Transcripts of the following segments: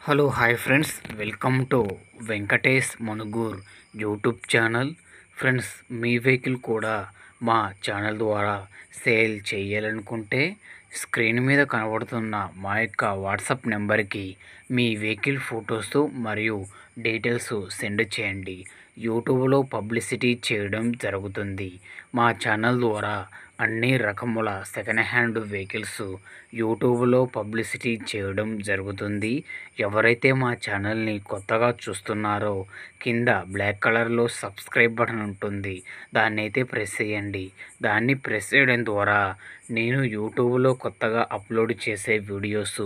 Hello hi friends, welcome to Venkatesh Manugur YouTube channel. Friends, me vehicle కూడా మా channel ద్వారా sale చేయాలనుకుంటే స్క్రీన్ మీద కనబడుతున్న మా యొక్క వాట్సాప్ నెంబర్కి మీ వెహికల్ ఫొటోస్ మరియు డీటెయిల్స్ సెండ్ చేయండి. యూట్యూబ్లో పబ్లిసిటీ చేయడం జరుగుతుంది. మా ఛానల్ ద్వారా అన్ని రకముల సెకండ్ హ్యాండ్ వెహికల్స్ యూట్యూబ్లో పబ్లిసిటీ చేయడం జరుగుతుంది. ఎవరైతే మా ఛానల్ని కొత్తగా చూస్తున్నారో కింద బ్లాక్ కలర్లో సబ్స్క్రైబ్ బటన్ ఉంటుంది, దాన్ని అయితే ప్రెస్ చేయండి. దాన్ని ప్రెస్ చేయడం ద్వారా నేను యూట్యూబ్లో కొత్తగా అప్లోడ్ చేసే వీడియోస్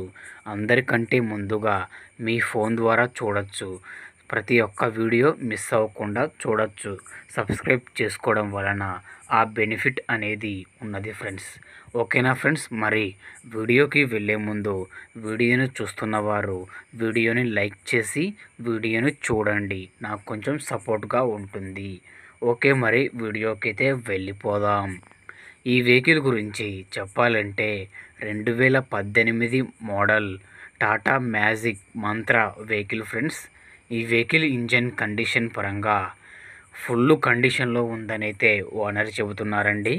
అందరికంటే ముందుగా మీ ఫోన్ ద్వారా చూడొచ్చు. ప్రతి ఒక్క వీడియో మిస్ అవ్వకుండా చూడొచ్చు. సబ్స్క్రైబ్ చేసుకోవడం వలన ఆ బెనిఫిట్ అనేది ఉన్నది ఫ్రెండ్స్. ఓకేనా ఫ్రెండ్స్, మరి వీడియోకి వెళ్ళే ముందు వీడియోని చూస్తున్నవారు వీడియోని లైక్ చేసి వీడియోని చూడండి, నాకు కొంచెం సపోర్ట్గా ఉంటుంది. ఓకే, మరి వీడియోకి అయితే వెళ్ళిపోదాం. ఈ వెహికల్ గురించి చెప్పాలంటే 2018 model Tata magic mantra vehicle friends. ఈ వెహికల్ ఇంజన్ కండిషన్ పరంగా ఫుల్ కండిషన్లో ఉందని అయితే ఓనర్ చెబుతున్నారండి.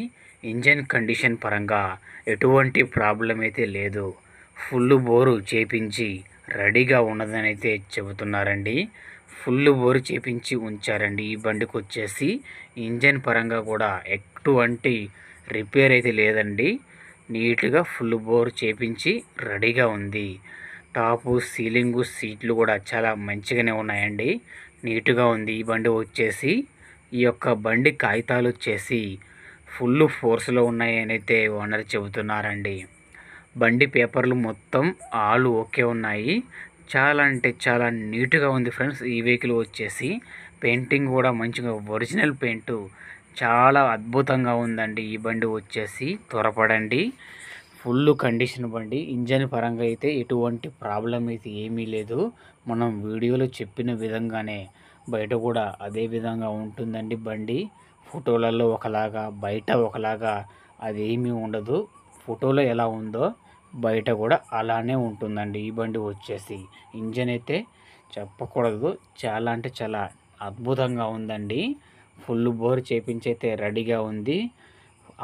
ఇంజన్ కండిషన్ పరంగా ఎటువంటి ప్రాబ్లం అయితే లేదు. ఫుల్ బోరు చేపించి రెడీగా ఉన్నదని అయితే చెబుతున్నారండి. ఫుల్ బోరు చేపించి ఉంచారండి ఈ బండికి వచ్చేసి. ఇంజన్ పరంగా కూడా ఎటువంటి రిపేర్ అయితే లేదండి. నీట్గా ఫుల్ బోర్ చేపించి రెడీగా ఉంది. టాపు సీలింగు సీట్లు కూడా చాలా మంచిగానే ఉన్నాయండి. నీట్గా ఉంది ఈ బండి వచ్చేసి. ఈ యొక్క బండి కాగితాలు వచ్చేసి ఫుల్ ఫోర్స్లో ఉన్నాయని అయితే ఓనర్ చెబుతున్నారండి. బండి పేపర్లు మొత్తం ఆల్ ఓకే ఉన్నాయి. చాలా అంటే చాలా నీట్గా ఉంది ఫ్రెండ్స్. ఈ వెహికల్ వచ్చేసి పెయింటింగ్ కూడా మంచిగా ఒరిజినల్ పెయింట్ చాలా అద్భుతంగా ఉందండి. ఈ బండి వచ్చేసి త్వరపడండి. ఫుల్ కండిషన్ బండి. ఇంజన్ పరంగా అయితే ఎటువంటి ప్రాబ్లం అయితే ఏమీ లేదు. మనం వీడియోలో చెప్పిన విధంగానే బయట కూడా అదే విధంగా ఉంటుందండి బండి. ఫోటోలలో ఒకలాగా బయట ఒకలాగా అదేమీ ఉండదు. ఫోటోలో ఎలా ఉందో బయట కూడా అలానే ఉంటుందండి ఈ బండి వచ్చేసి. ఇంజన్ అయితే చెప్పకూడదు, చాలా అంటే చాలా అద్భుతంగా ఉందండి. ఫుల్ బోర్ చేపించి అయితే రెడీగా ఉంది.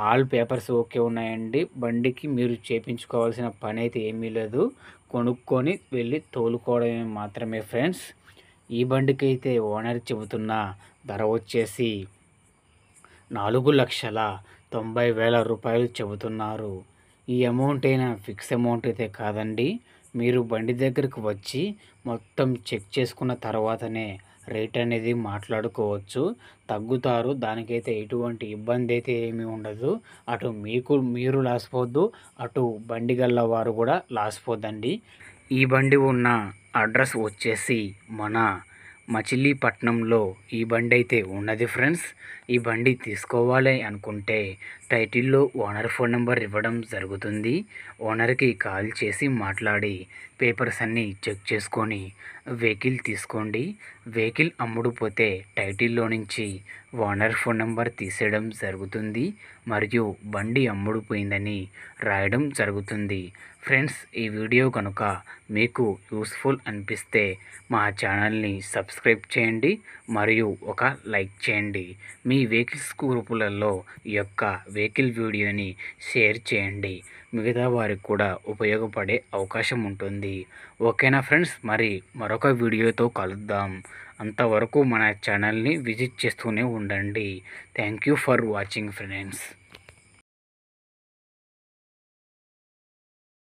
ఆల్ పేపర్స్ ఓకే ఉన్నాయండి. బండికి మీరు చేపించుకోవాల్సిన పని అయితే ఏమీ లేదు. కొనుక్కొని వెళ్ళి తోలుకోవడమే మాత్రమే ఫ్రెండ్స్. ఈ బండికి అయితే ఓనర్ చెబుతున్న ధర వచ్చేసి 4,90,000 రూపాయలు చెబుతున్నారు. ఈ అమౌంట్ అయినా ఫిక్స్ అమౌంట్ అయితే కాదండి. మీరు బండి దగ్గరకు వచ్చి మొత్తం చెక్ చేసుకున్న తర్వాతనే రేట్ అనేది మాట్లాడుకోవచ్చు. తగ్గుతారు, దానికైతే ఎటువంటి ఇబ్బంది అయితే ఏమీ ఉండదు. అటు మీరు లాసిపోద్దు, అటు బండి గల్ల వారు కూడా లాసిపోద్దండి. ఈ బండి ఉన్న అడ్రస్ వచ్చేసి మన మచిలీపట్నంలో ఈ బండి అయితే ఉన్నది ఫ్రెండ్స్. ఈ బండి తీసుకోవాలి అనుకుంటే టైటిల్లో ఓనర్ ఫోన్ నెంబర్ ఇవ్వడం జరుగుతుంది. ఓనర్కి కాల్ చేసి మాట్లాడి పేపర్స్ అన్నీ చెక్ చేసుకొని వెహికల్ తీసుకోండి. వెహికల్ అమ్ముడుపోతే టైటిల్లో నుంచి ఓనర్ ఫోన్ నెంబర్ తీసేయడం జరుగుతుంది మరియు బండి అమ్ముడుపోయిందని రాయడం జరుగుతుంది. ఫ్రెండ్స్, ఈ వీడియో కనుక మీకు యూస్ఫుల్ అనిపిస్తే మా ఛానల్ని సబ్స్క్రైబ్ చేయండి మరియు ఒక లైక్ చేయండి. మీ వెహికల్స్ గ్రూపులలో ఈ యొక్క వెహికల్ వీడియోని షేర్ చేయండి. మిగతా వారికి కూడా ఉపయోగపడే అవకాశం ఉంటుంది. ఓకేనా ఫ్రెండ్స్, మరి మరొక వీడియోతో కలుద్దాం. అంతవరకు మన ఛానల్ని విజిట్ చేస్తూనే ఉండండి. Thank you for watching friends.